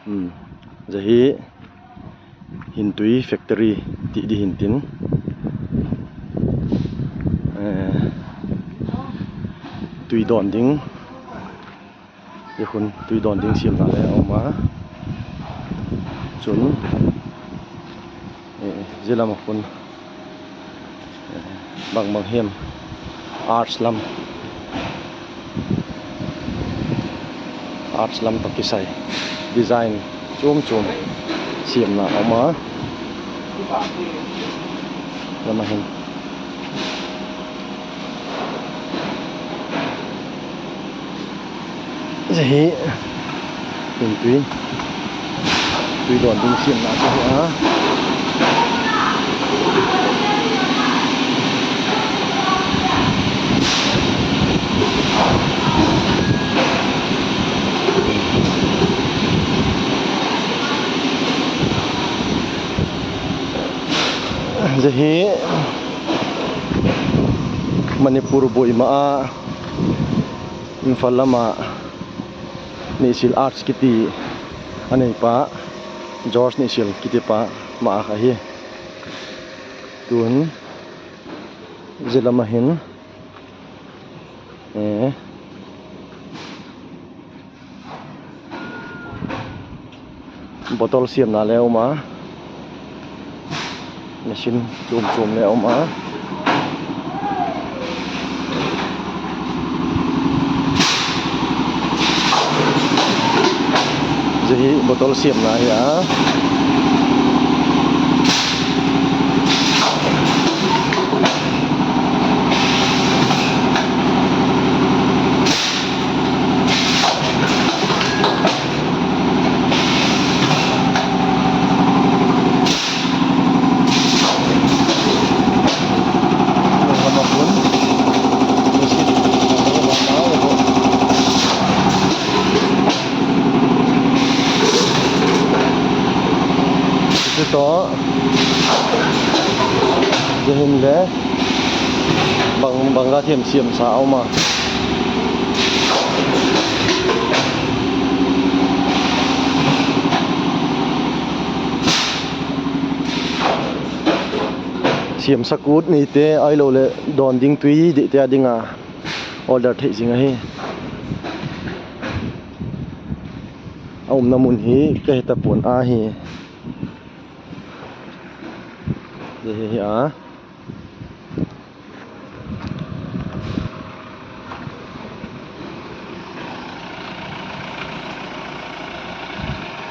Jahi hintui factory ti di hintin tui don ding khun tui don ding siam na le oma chun jilam khun bang hem arts lam takisai design chum siam na oma lama hen jahi tui don ding siam na chu jahi Manipur boima Imphal lama Nisil Arts kiti anei pa George Nisil kiti pa ma kha hi tun zilama hin botol siam na le oma machine chum le oma jahi botol siam na ya to jahin le bangga thiam siam sa oma siam sakut ni te ai lo le don ding tui de te dinga order thei jinga hi namun hi ke ta pon a hi